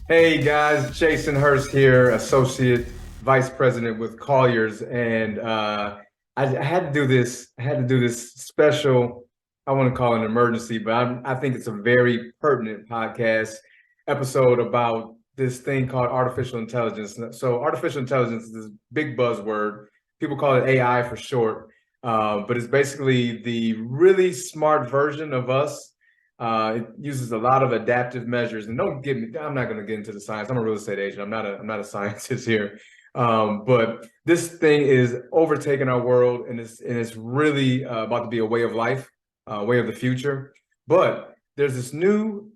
Hey guys, Jason.hurst here, Associate Vice President with Colliers, and I had to do this. I had to do this special. I want to call it an emergency, but I think it's a very pertinent podcast episode about this thing called artificial intelligence. So, artificial intelligence is this big buzzword. People call it AI for short, but it's basically the really smart version of us. It uses a lot of adaptive measures, and don't get me. I'm not going to get into the science. I'm a real estate agent. I'm not a scientist here. But this thing is overtaking our world, and it's really about to be a way of life, way of the future. But there's this new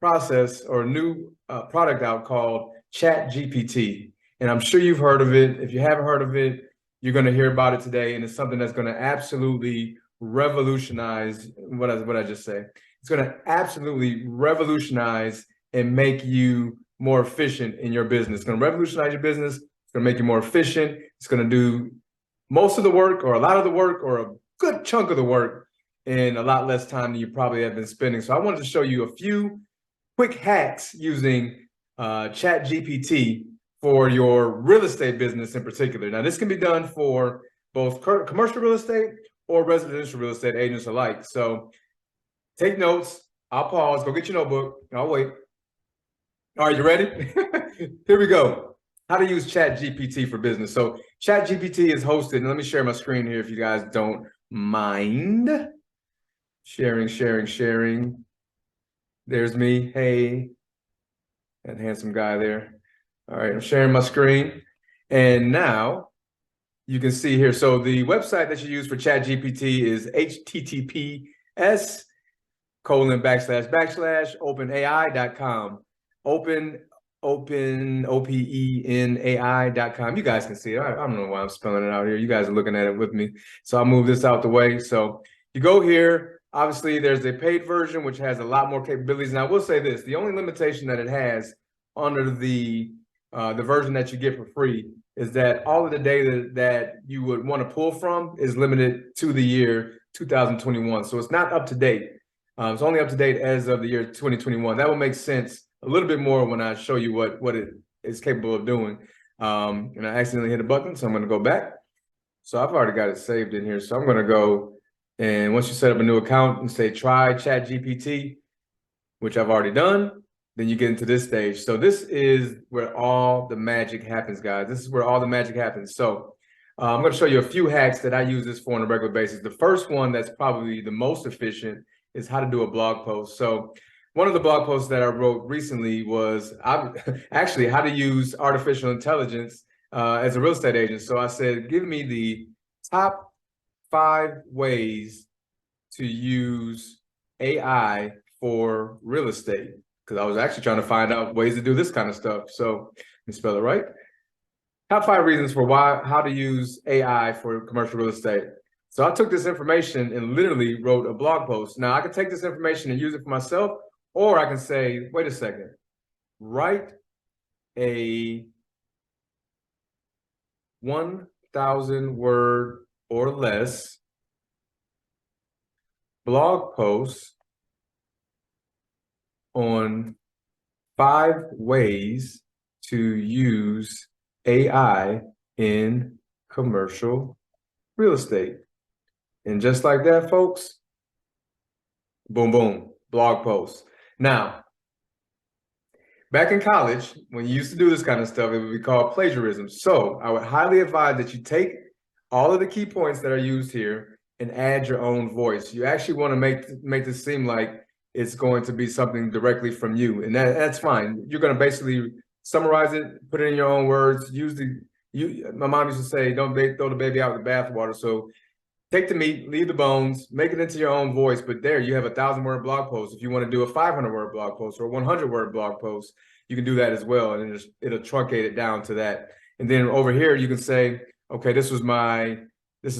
process or new product out called Chat GPT, and I'm sure you've heard of it. If you haven't heard of it, you're going to hear about it today, and it's something that's going to absolutely revolutionize what I just say. It's going to absolutely revolutionize and make you more efficient in your business. It's going to revolutionize your business. It's going to make you more efficient. It's going to do most of the work or a lot of the work or a good chunk of the work in a lot less time than you probably have been spending. So I wanted to show you a few quick hacks using Chat GPT for your real estate business in particular. Now, this can be done for both commercial real estate or residential real estate agents alike. So take notes. I'll pause. Go get your notebook. I'll wait. All right, you ready? Here we go. How to use Chat GPT for business. So Chat GPT is hosted. And let me share my screen here if you guys don't mind. Sharing. There's me. Hey, that handsome guy there. All right, I'm sharing my screen. And now you can see here. So the website that you use for Chat GPT is https openai.com. openai.com. You guys can see it. I don't know why I'm spelling it out here. You guys are looking at it with me. So I'll move this out the way. So you go here. Obviously, there's a paid version, which has a lot more capabilities. And I will say this, the only limitation that it has under the version that you get for free is that all of the data that you would want to pull from is limited to the year 2021. So it's not up to date. It's only up to date as of the year 2021. That will make sense a little bit more when I show you what it is capable of doing. And I accidentally hit a button, so I'm going to go back. So I've already got it saved in here. So I'm going to go, and once you set up a new account and say try Chat GPT, which I've already done, then you get into this stage. So this is where all the magic happens, guys. This is where all the magic happens. So I'm going to show you a few hacks that I use this for on a regular basis. The first one that's probably the most efficient is how to do a blog post. So one of the blog posts that I wrote recently was actually how to use artificial intelligence as a real estate agent. So I said, give me the top 5 ways to use AI for real estate, because I was actually trying to find out ways to do this kind of stuff. So let me spell it right. Top 5 reasons for how to use AI for commercial real estate. So I took this information and literally wrote a blog post. Now I can take this information and use it for myself, or I can say, wait a second, write a 1,000 word or less blog post on 5 ways to use AI in commercial real estate. And just like that, folks, boom, boom, blog post. Now, back in college, when you used to do this kind of stuff, it would be called plagiarism. So I would highly advise that you take all of the key points that are used here and add your own voice. You actually want to make this seem like it's going to be something directly from you. And that's fine. You're going to basically summarize it, put it in your own words. My mom used to say, don't throw the baby out with the bathwater. So take the meat, leave the bones, make it into your own voice. But there you have a 1,000-word blog post. If you want to do a 500-word blog post or a 100-word blog post, you can do that as well. And it'll truncate it down to that. And then over here, you can say, okay, this is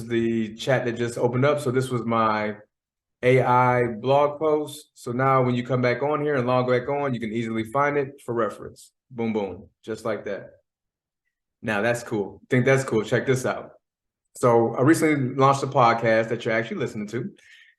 the chat that just opened up. So this was my AI blog post. So now when you come back on here and log back on, you can easily find it for reference. Boom, boom, just like that. Now that's cool. Think that's cool. Check this out. So I recently launched a podcast that you're actually listening to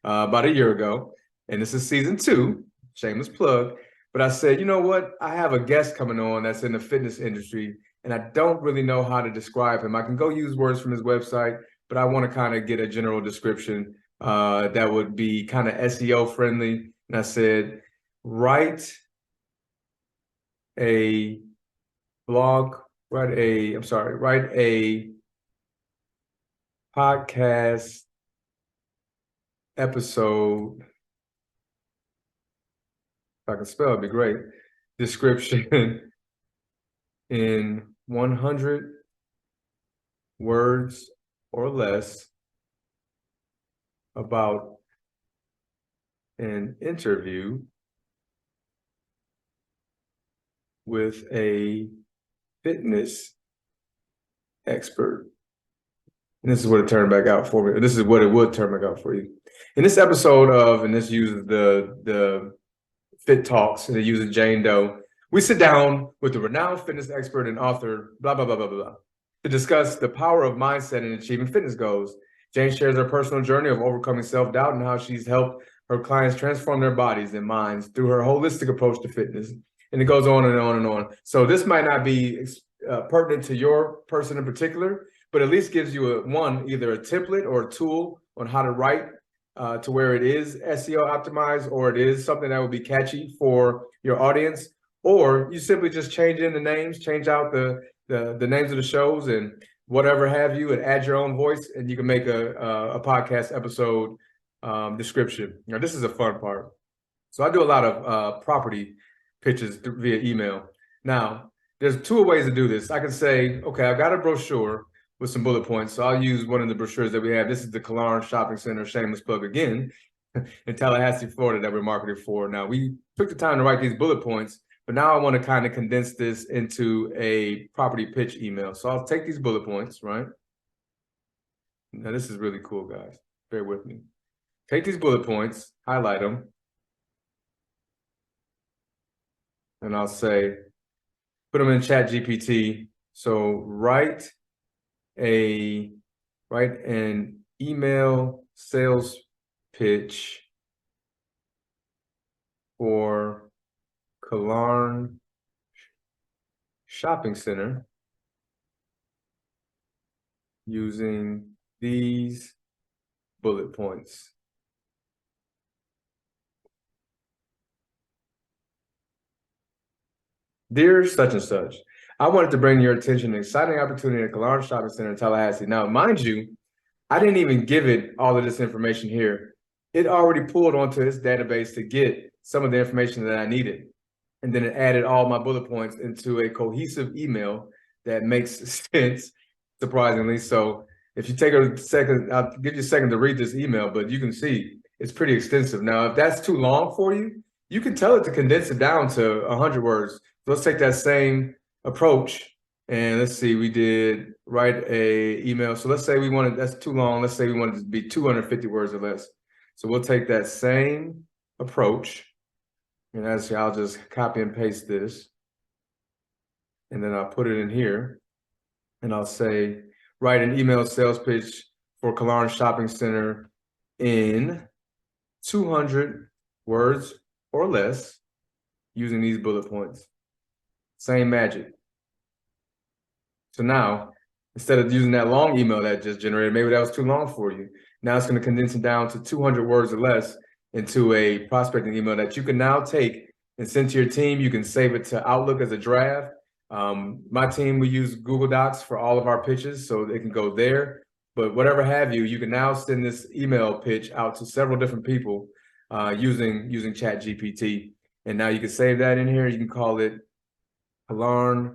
about a year ago, and this is season 2, shameless plug. But I said, you know what? I have a guest coming on that's in the fitness industry, and I don't really know how to describe him. I can go use words from his website, but I want to kind of get a general description that would be kind of SEO friendly. And I said, write a blog, write a podcast episode. If I can spell, it'd be great. Description in 100 words or less about an interview with a fitness expert. And this is what it turned back out for me. This is what it would turn back out for you. In this episode of, and this uses the Fit Talks, and it uses Jane Doe, we sit down with the renowned fitness expert and author, blah, blah, blah, blah, blah, to discuss the power of mindset in achieving fitness goals. Jane shares her personal journey of overcoming self-doubt and how she's helped her clients transform their bodies and minds through her holistic approach to fitness. And it goes on and on and on. So this might not be pertinent to your person in particular, but at least gives you either a template or a tool on how to write to where it is SEO optimized, or it is something that will be catchy for your audience, or you simply just change in the names, change out the names of the shows and whatever have you, and add your own voice, and you can make a podcast episode description. Now, this is a fun part. So I do a lot of property pitches via email. Now, there's two ways to do this. I can say, okay, I've got a brochure with some bullet points. So I'll use one of the brochures that we have. This is the Kalaran Shopping Center, shameless plug again, in Tallahassee, Florida, that we're marketing for. Now, we took the time to write these bullet points, but now I want to kind of condense this into a property pitch email. So I'll take these bullet points, right? Now, this is really cool, guys. Bear with me. Take these bullet points, highlight them, and I'll say, put them in Chat GPT. So write an email sales pitch for Kalaran Shopping Center using these bullet points. Dear such and such, I wanted to bring your attention to an exciting opportunity at Kalaran Shopping Center in Tallahassee. Now, mind you, I didn't even give it all of this information here. It already pulled onto its database to get some of the information that I needed. And then it added all my bullet points into a cohesive email that makes sense, surprisingly. So if you take a second, I'll give you a second to read this email, but you can see it's pretty extensive. Now, if that's too long for you, you can tell it to condense it down to 100 words. So let's take that same approach, and let's see, we did write a email. So let's say we wanted, that's too long. Let's say we wanted it to be 250 words or less. So we'll take that same approach, and as I'll just copy and paste this, and then I'll put it in here, and I'll say, write an email sales pitch for Kalaran Shopping Center in 200 words or less using these bullet points. Same magic. So now, instead of using that long email that just generated, maybe that was too long for you. Now it's going to condense it down to 200 words or less into a prospecting email that you can now take and send to your team. You can save it to Outlook as a draft. My team, we use Google Docs for all of our pitches, so they can go there. But whatever have you, you can now send this email pitch out to several different people using Chat GPT. And now you can save that in here. You can call it Kalaran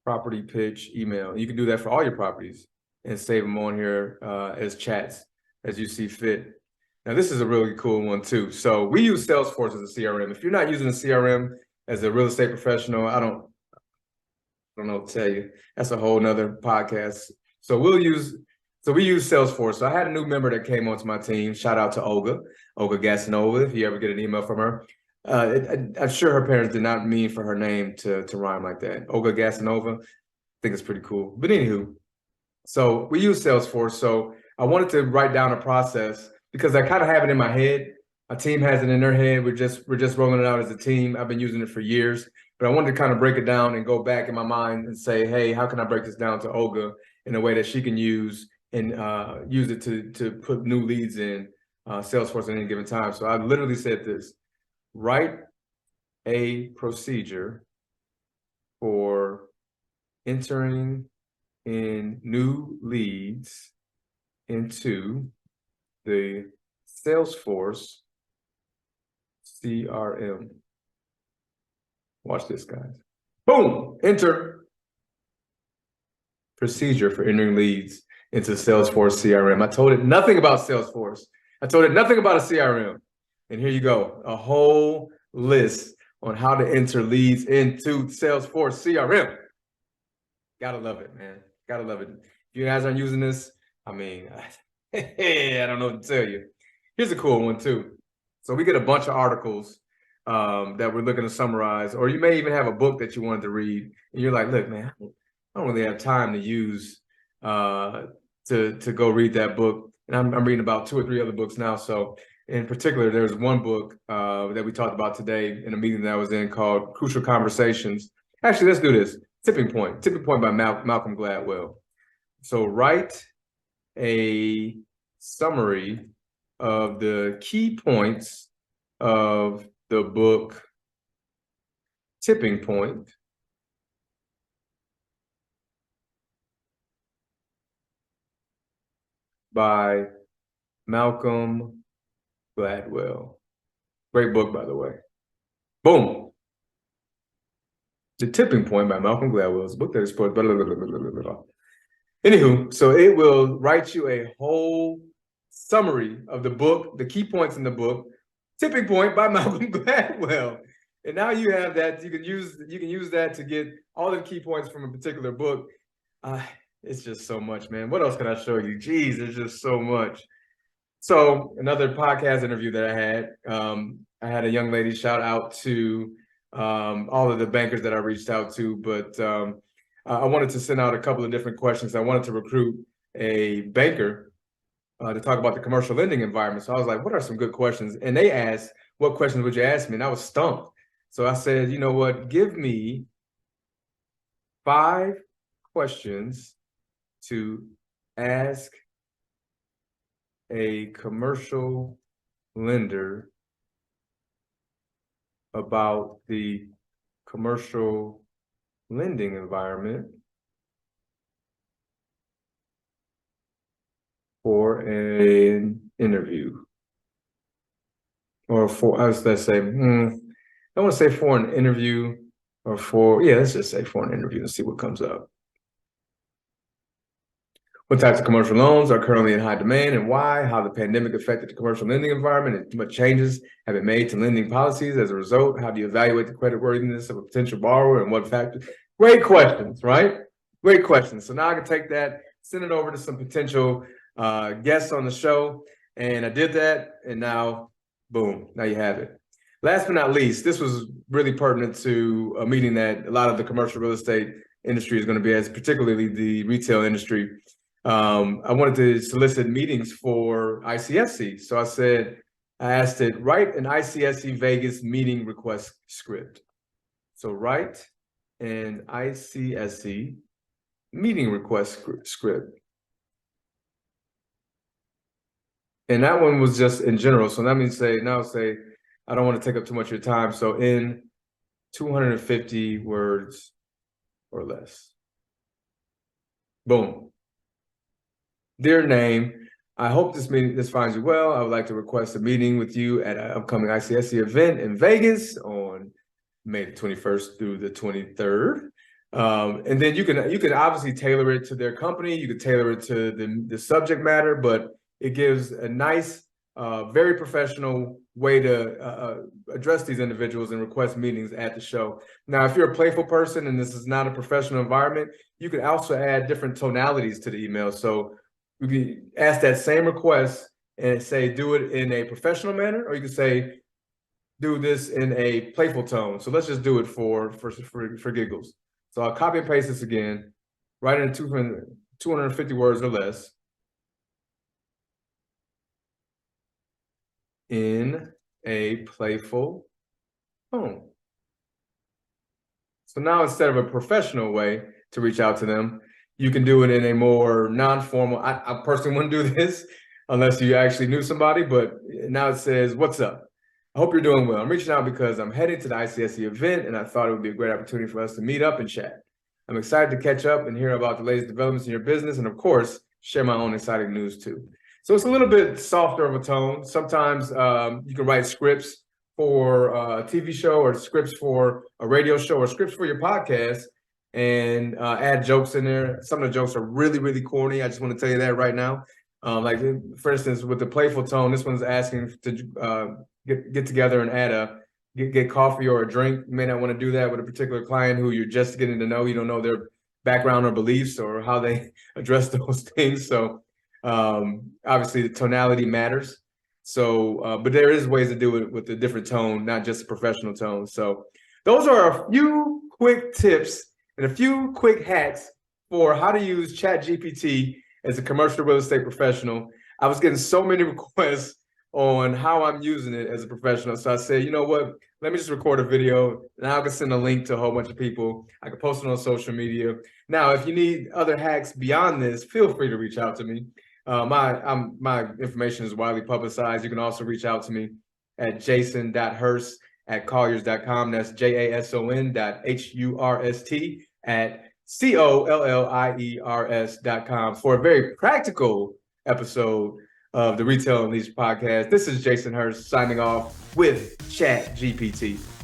property pitch email. You can do that for all your properties and save them on here as chats as you see fit. Now, this is a really cool one too. So we use Salesforce as a CRM. If you're not using a CRM as a real estate professional, I don't know what to tell you. That's a whole nother podcast. So we use Salesforce. So I had a new member that came onto my team. Shout out to Olga Gasanova, if you ever get an email from her. I'm sure her parents did not mean for her name to rhyme like that. Olga Gasanova, I think it's pretty cool. But anywho, so we use Salesforce. So I wanted to write down a process because I kind of have it in my head, My team has it in their head. We're just rolling it out as a team. I've been using it for years, but I wanted to kind of break it down and go back in my mind and say, hey, how can I break this down to Olga in a way that she can use and use it to put new leads in Salesforce at any given time. So I literally said this: write a procedure for entering in new leads into the Salesforce CRM. Watch this, guys. Boom! Enter procedure for entering leads into Salesforce CRM. I told it nothing about Salesforce. I told it nothing about a CRM. And here you go, a whole list on how to enter leads into Salesforce CRM. Gotta love it, man. Gotta love it. If you guys aren't using this, I mean, I don't know what to tell you. Here's a cool one too. So we get a bunch of articles that we're looking to summarize, or you may even have a book that you wanted to read, and you're like, look, man, I don't really have time to use to go read that book. And I'm reading about 2 or 3 other books now. So in particular, there's one book that we talked about today in a meeting that I was in called Crucial Conversations. Actually, let's do this. Tipping Point by Malcolm Gladwell. So write a summary of the key points of the book Tipping Point by Malcolm Gladwell. Great book, by the way. Boom. The Tipping Point by Malcolm Gladwell is a book that explores blah, blah, blah, blah, blah, blah, blah. Anywho, so it will write you a whole summary of the book, the key points in the book, Tipping Point by Malcolm Gladwell. And now you have that. You can use that to get all the key points from a particular book. It's just so much, man. What else can I show you? Geez, there's just so much. So another podcast interview that I had a young lady shout out to all of the bankers that I reached out to, but I wanted to send out a couple of different questions. I wanted to recruit a banker to talk about the commercial lending environment. So I was like, what are some good questions? And they asked, what questions would you ask me? And I was stumped. So I said, you know what, give me 5 questions to ask a commercial lender about the commercial lending environment for an interview, or for us, let's say, I want to say for an interview, or for, yeah, let's just say for an interview and see what comes up. What types of commercial loans are currently in high demand and why? How the pandemic affected the commercial lending environment and what changes have been made to lending policies as a result? How do you evaluate the creditworthiness of a potential borrower and what factors? Great questions, right? Great questions. So now I can take that, send it over to some potential guests on the show. And I did that. And now, boom, now you have it. Last but not least, this was really pertinent to a meeting that a lot of the commercial real estate industry is going to be as, particularly the retail industry. I wanted to solicit meetings for ICSC. So I asked it, write an ICSC Vegas meeting request script. So write an ICSC meeting request script. And that one was just in general. So that means say, I don't want to take up too much of your time. So in 250 words or less. Boom. Dear name, I hope this finds you well. I would like to request a meeting with you at an upcoming ICSC event in Vegas on May the 21st through the 23rd. And then you can obviously tailor it to their company. You could tailor it to the subject matter, but it gives a nice, very professional way to address these individuals and request meetings at the show. Now, if you're a playful person and this is not a professional environment, you can also add different tonalities to the email. So you can ask that same request and say, do it in a professional manner, or you can say, do this in a playful tone. So let's just do it for giggles. So I'll copy and paste this again, write it in 250 words or less. In a playful tone. So now instead of a professional way to reach out to them, you can do it in a more non-formal. I personally wouldn't do this unless you actually knew somebody, but now it says, "What's up? I hope you're doing well. I'm reaching out because I'm heading to the ICSC event and I thought it would be a great opportunity for us to meet up and chat. I'm excited to catch up and hear about the latest developments in your business and of course, share my own exciting news too." So it's a little bit softer of a tone. Sometimes you can write scripts for a TV show or scripts for a radio show or scripts for your podcast and add jokes in there. Some of the jokes are really, really corny. I just want to tell you that right now. Like for instance, with the playful tone, this one's asking to get together and get coffee or a drink. You may not want to do that with a particular client who you're just getting to know. You don't know their background or beliefs or how they address those things. So obviously the tonality matters. So, but there is ways to do it with a different tone, not just a professional tone. So those are a few quick tips and a few quick hacks for how to use ChatGPT as a commercial real estate professional. I was getting so many requests on how I'm using it as a professional. So I said, you know what, let me just record a video and I can send a link to a whole bunch of people. I can post it on social media. Now, if you need other hacks beyond this, feel free to reach out to me. My information is widely publicized. You can also reach out to me at Jason.hurst at Colliers.com. That's JASON.HURST at COLLIERS.com for a very practical episode of the Retail Unleashed podcast. This is Jason Hurst signing off with ChatGPT.